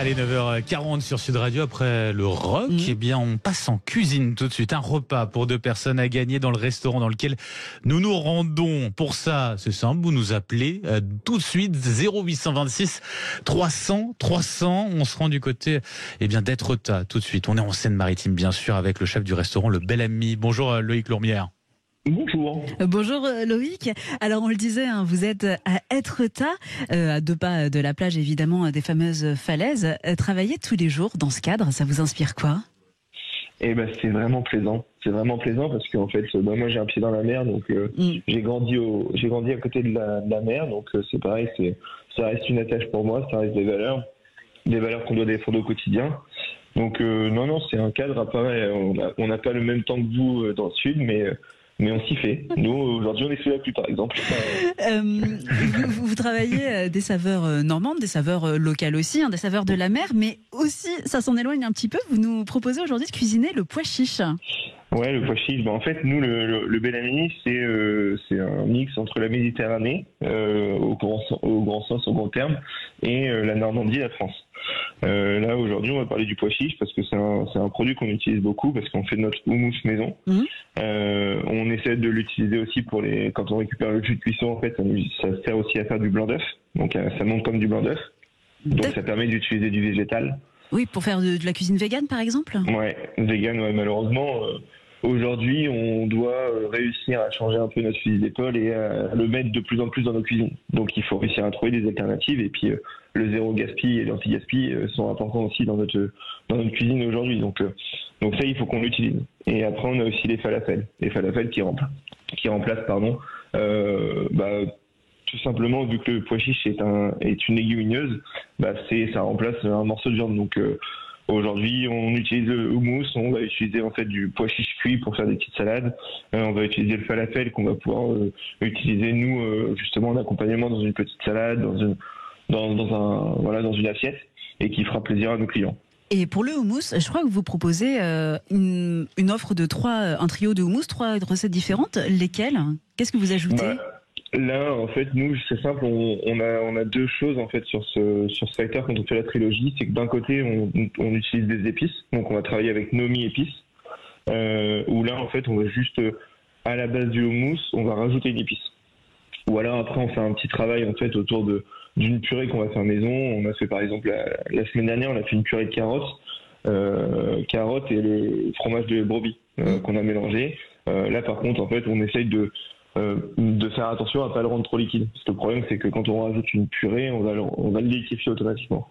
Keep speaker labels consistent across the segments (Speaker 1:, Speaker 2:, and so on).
Speaker 1: Allez, 9h40 sur Sud Radio. Après le rock, eh bien, on passe en cuisine tout de suite. Un repas pour 2 personnes à gagner dans le restaurant dans lequel nous nous rendons. Pour ça, c'est simple, vous nous appelez tout de suite 0826 300 300. On se rend du côté d'Étretat tout de suite. On est en Seine-Maritime, bien sûr, avec le chef du restaurant Le Bel Ami. Bonjour Loïc Lourmière.
Speaker 2: Bonjour.
Speaker 3: Bonjour Loïc. Alors on le disait, vous êtes à Étretat, à 2 pas de la plage évidemment, des fameuses falaises. Travailler tous les jours dans ce cadre, ça vous inspire quoi ?
Speaker 2: Eh ben c'est vraiment plaisant. C'est vraiment plaisant parce qu'en fait, moi j'ai un pied dans la mer, donc j'ai grandi à côté de la mer, donc c'est pareil, ça reste une attache pour moi, ça reste des valeurs qu'on doit défendre au quotidien. Donc non, c'est un cadre pareil. On n'a pas le même temps que vous dans le sud, mais on s'y fait. Nous, aujourd'hui, on est sous la pluie, par exemple.
Speaker 3: Vous travaillez des saveurs normandes, des saveurs locales aussi, des saveurs de la mer, mais aussi, ça s'en éloigne un petit peu, vous nous proposez aujourd'hui de cuisiner le pois chiche.
Speaker 2: Ouais, le pois chiche. En fait, nous, le Bel Ami, c'est un mix entre la Méditerranée, au grand sens, au grand terme, et la Normandie, la France. Là, aujourd'hui, on va parler du pois chiche parce que c'est un produit qu'on utilise beaucoup parce qu'on fait notre houmous maison. On essaie de l'utiliser aussi quand on récupère le jus de cuisson, en fait, ça sert aussi à faire du blanc d'œuf. Donc, ça monte comme du blanc d'œuf. Donc, ça permet d'utiliser du végétal.
Speaker 3: Oui, pour faire de la cuisine végane, par exemple ?
Speaker 2: Ouais, végane, ouais, malheureusement. Aujourd'hui, on doit réussir à changer un peu notre fusil d'épaule et à le mettre de plus en plus dans nos cuisines. Donc, il faut réussir à trouver des alternatives. Et puis, le zéro gaspille et l'anti-gaspi sont importants aussi dans notre cuisine aujourd'hui. Donc ça, il faut qu'on l'utilise. Et après, on a aussi les falafels qui remplacent, tout simplement, vu que le pois chiche est une légumineuse, ça remplace un morceau de viande. Donc aujourd'hui, on utilise le houmous, on va utiliser en fait du pois chiche cuit pour faire des petites salades. On va utiliser le falafel qu'on va pouvoir utiliser nous justement en accompagnement dans une petite salade, dans une assiette, et qui fera plaisir à nos clients.
Speaker 3: Et pour le houmous, je crois que vous proposez une offre de un trio de houmous, 3 recettes différentes. Lesquelles ? Qu'est-ce que vous ajoutez ?
Speaker 2: Là, en fait, nous, c'est simple, on a 2 choses en fait sur ce secteur quand on fait la trilogie. C'est que d'un côté, on utilise des épices, donc on va travailler avec Nomi épices, où là, en fait, on va juste à la base du houmous, on va rajouter une épice. Ou alors après, on fait un petit travail en fait autour d'une purée qu'on va faire maison. On a fait par exemple la semaine dernière, on a fait une purée de carottes et le fromage de brebis qu'on a mélangé. Là, par contre, en fait, on essaye de faire attention à pas le rendre trop liquide. Parce que le problème, c'est que quand on rajoute une purée, on va le liquéfier automatiquement.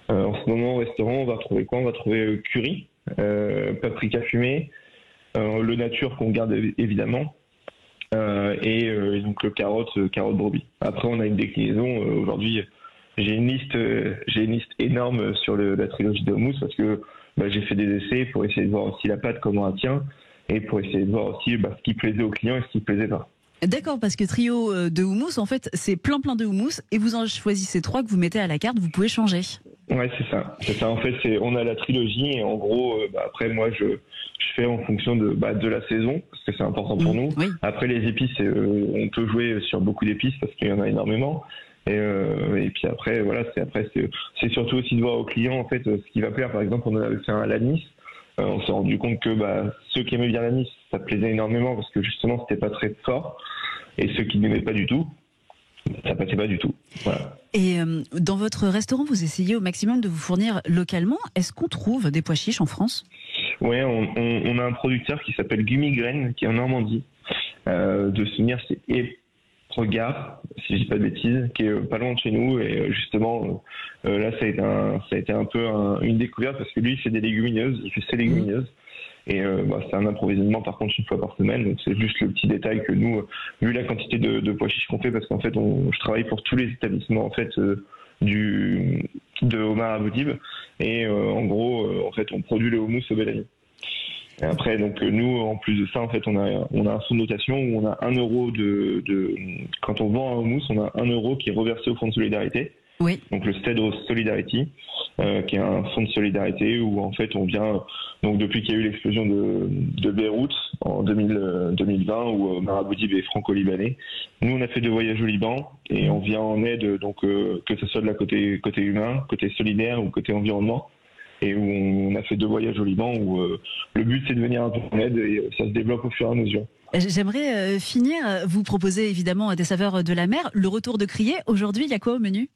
Speaker 2: En ce moment, au restaurant, on va retrouver quoi ? On va trouver curry, paprika fumé, le nature qu'on garde évidemment, et donc le carotte brebis. Après, on a une déclinaison. Aujourd'hui, j'ai une liste énorme sur la trilogie de houmous parce que j'ai fait des essais pour essayer de voir aussi la pâte comment elle tient et pour essayer de voir aussi ce qui plaisait aux clients et ce qui plaisait pas.
Speaker 3: D'accord, parce que trio de houmous, en fait, c'est plein de houmous et vous en choisissez 3 que vous mettez à la carte, vous pouvez changer.
Speaker 2: Ouais, c'est ça. En fait, on a la trilogie et en gros, après moi, je fais en fonction de la saison parce que c'est important pour nous. Oui. Après, les épices, on peut jouer sur beaucoup d'épices parce qu'il y en a énormément. Et puis après, voilà, c'est surtout aussi de voir aux clients en fait ce qui va plaire. Par exemple, on avait fait un l'anis. On s'est rendu compte que ceux qui aimaient bien l'anis, ça plaisait énormément parce que justement, c'était pas très fort. Et ceux qui n'aimaient pas du tout, ça passait pas du tout. Voilà.
Speaker 3: Et dans votre restaurant, vous essayez au maximum de vous fournir localement. Est-ce qu'on trouve des pois chiches en France ?
Speaker 2: Oui, on a un producteur qui s'appelle Gumigraine, qui est en Normandie. De souvenir, c'est Epregard, si je dis pas de bêtises, qui est pas loin de chez nous. Et justement, là, ça a été un peu une découverte parce que lui, il fait des légumineuses, il fait ses légumineuses. Et c'est un approvisionnement par contre une fois par semaine, donc c'est juste le petit détail que nous, vu la quantité de pois chiches qu'on fait, parce qu'en fait je travaille pour tous les établissements en fait de Omar Aboudib, et en gros en fait on produit le houmous au Bel Ami. Et après donc nous en plus de ça en fait on a un fonds de notation où on a 1 euro quand on vend un houmous, on a 1 euro qui est reversé au fonds de solidarité.
Speaker 3: Oui.
Speaker 2: Donc le Stead of Solidarity. qui est un fonds de solidarité où en fait on vient, donc depuis qu'il y a eu l'explosion de Beyrouth en 2020 où Marabouti est franco-libanais, nous on a fait 2 voyages au Liban et on vient en aide, donc que ce soit de la côté humain, côté solidaire ou côté environnement, et où on a fait 2 voyages au Liban où le but c'est de venir un peu en aide et ça se développe au fur et à mesure.
Speaker 3: J'aimerais finir, vous proposer évidemment des saveurs de la mer, le retour de criée. Aujourd'hui, il y a quoi au menu ?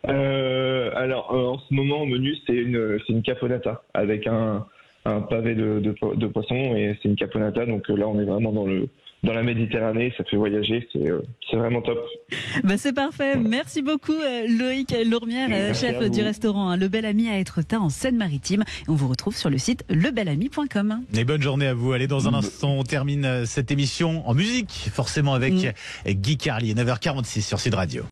Speaker 2: Alors en ce moment au menu c'est une caponata avec un pavé de poisson, et c'est une caponata, donc là on est vraiment dans la Méditerranée, ça fait voyager, c'est vraiment top.
Speaker 3: C'est parfait, merci beaucoup Loïc Lourmière, chef du restaurant Le Bel Ami à Étretat en Seine-Maritime. On vous retrouve sur le site lebelami.com.
Speaker 1: Et bonne journée à vous. Allez, dans un instant, on termine cette émission en musique, forcément avec Guy Carlier, 9h46 sur Sud Radio.